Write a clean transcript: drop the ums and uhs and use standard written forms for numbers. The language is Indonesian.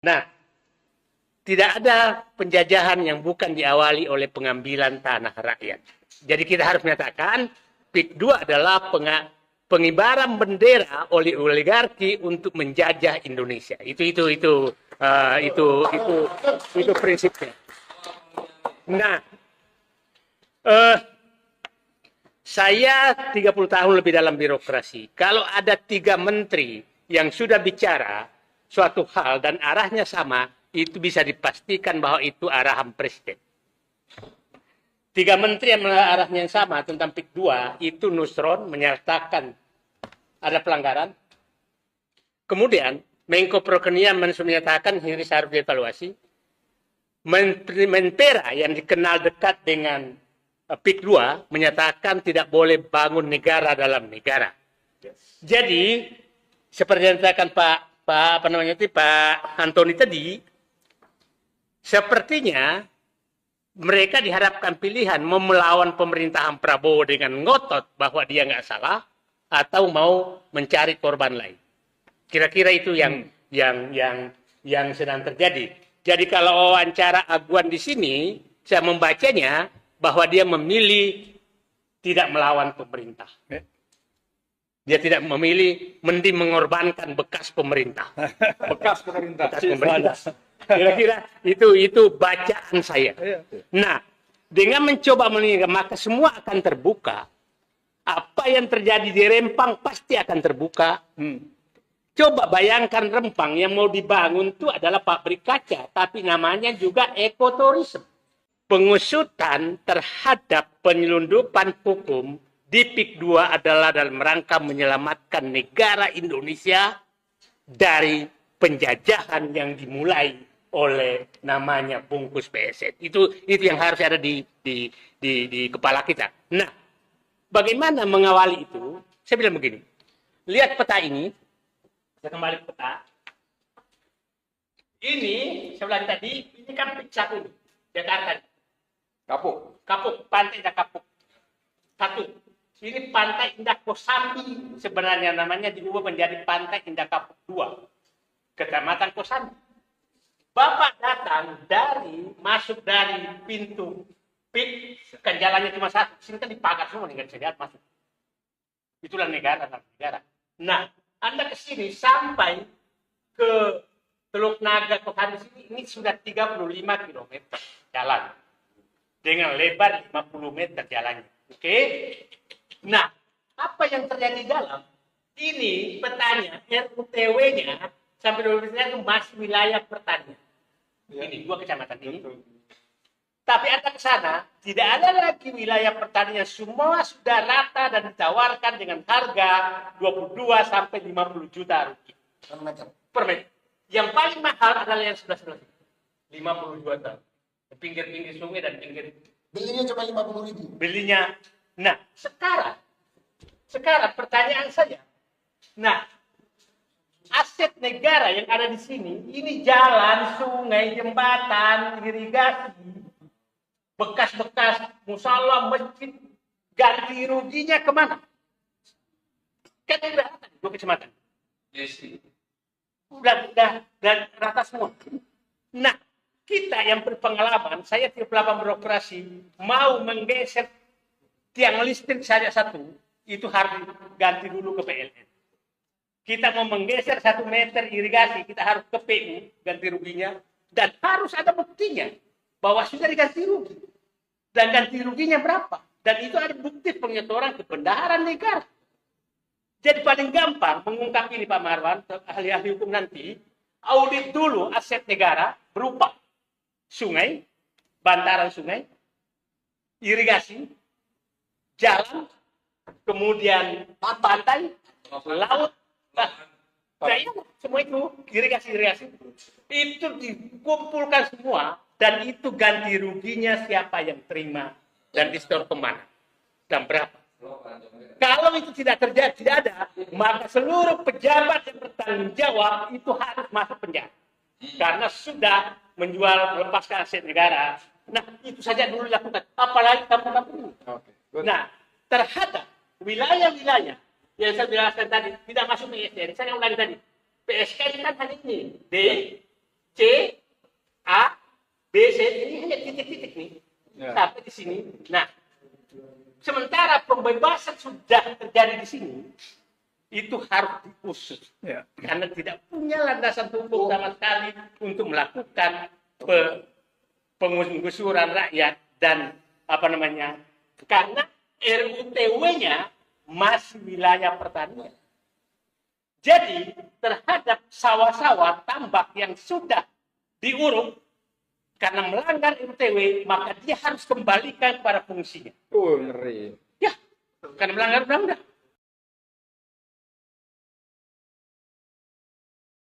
Nah, tidak ada penjajahan yang bukan diawali oleh pengambilan tanah rakyat. Jadi kita harus menyatakan PIK 2 adalah pengibaran bendera oleh oligarki untuk menjajah Indonesia. Itu prinsipnya. Nah, saya 30 tahun lebih dalam birokrasi. Kalau ada 3 menteri yang sudah bicara suatu hal dan arahnya sama, itu bisa dipastikan bahwa itu arahan presiden. 3 menteri yang arahnya yang sama tentang PIK 2, itu Nusron menyatakan ada pelanggaran. Kemudian, Menko Perekonomian menyatakan ini harus dievaluasi. Menpora yang dikenal dekat dengan PIK 2 menyatakan tidak boleh bangun negara dalam negara. Jadi, seperti yang dikatakan Pak Antoni tadi, sepertinya mereka diharapkan pilihan mau melawan pemerintahan Prabowo dengan ngotot bahwa dia nggak salah atau mau mencari korban lain. Kira-kira itu yang sedang terjadi. Jadi kalau wawancara Aguan di sini, saya membacanya bahwa dia memilih tidak melawan pemerintah. Dia tidak memilih mending mengorbankan bekas pemerintah. Bekas pemerintah. Bekas pemerintah. Kira-kira itu bacaan saya. Nah, dengan mencoba meninggalkan, maka semua akan terbuka. Apa yang terjadi di Rempang pasti akan terbuka. Coba bayangkan Rempang yang mau dibangun itu adalah pabrik kaca, tapi namanya juga ekoturisme. Pengusutan terhadap penyelundupan hukum di PIK 2 adalah dalam rangka menyelamatkan negara Indonesia dari penjajahan yang dimulai oleh namanya bungkus PSN. Itu yang harus ada di kepala kita. Nah, bagaimana mengawali itu? Saya bilang begini. Lihat peta ini. Saya kembali ke peta. Ini, saya bilang tadi, ini kan PIK 1 Jakarta. Kapuk, Pantai Indah Kapuk. 1. Ini Pantai Indah Kosambi. Sebenarnya namanya diubah menjadi Pantai Indah Kapuk 2. Kecamatan Kosambi. Bapak datang masuk dari pintu PIK, kan jalannya cuma satu. Sini kan dipagar semua, nggak bisa lihat masuk. Itulah negara. Nah, Anda ke sini sampai ke Teluk Naga Kosambi sini, ini sudah 35 km jalan. Dengan lebar 50 meter jalannya. Oke? Nah, apa yang terjadi dalam? Ini petanya, RUTW-nya, sampai 12 itu masih wilayah pertanian. Ini 2 kecamatan ini. Tapi Anda ke sana, tidak ada lagi wilayah pertanian. Semua sudah rata dan ditawarkan dengan harga 22 sampai 50 juta rupiah. Per meter. Yang paling mahal adalah yang sebelah-sebelah. 52 tahun. Pinggir-pinggir sungai dan pinggir. Belinya cuma 50.000. Belinya. Nah, sekarang pertanyaan saya. Nah, aset negara yang ada di sini, ini jalan, sungai, jembatan, irigasi, bekas-bekas musola, masjid, ganti ruginya kemana? Kan udah rata, 2 kecamatan. Udah rata semua. Nah, kita yang berpengalaman, saya 38 birokrasi, mau menggeser tiang listrik saja 1, itu harus ganti dulu ke PLN. Kita mau menggeser 1 meter irigasi, kita harus ke PU, ganti ruginya, dan harus ada buktinya bahwa sudah diganti rugi. Dan ganti ruginya berapa? Dan itu ada bukti pengetoran kebendaharaan negara. Jadi paling gampang mengungkap ini Pak Marwan, ahli-ahli hukum nanti, audit dulu aset negara berupa sungai, bantaran sungai, irigasi, jalan, kemudian pantai, laut, semua itu irigasi itu dikumpulkan semua dan itu ganti ruginya siapa yang terima dan disetor kemana dan berapa. Kalau itu tidak terjadi, tidak ada, maka seluruh pejabat yang bertanggung jawab itu harus masuk penjara karena sudah menjual, melepaskan aset negara. Nah, itu saja dulu dilakukan. Apalagi kampung-kampung. Nah, terhadap wilayah-wilayah yang saya jelaskan tadi, tidak masuk PSK. Saya ulangi tadi. PSK ini kan hal ini. D, C, A, B, C, ini hanya titik-titik nih. Ya. Sampai di sini. Nah, sementara pembebasan sudah terjadi di sini, itu harus diusut. Ya. Karena tidak punya landasan hukum sama sekali untuk melakukan penggusuran rakyat dan karena RUTW-nya masih wilayah pertanian. Jadi terhadap sawah-sawah tambak yang sudah diuruk karena melanggar RUTW, maka dia harus kembalikan kepada fungsinya. Ngeri. Ya, karena melanggar undang-undang.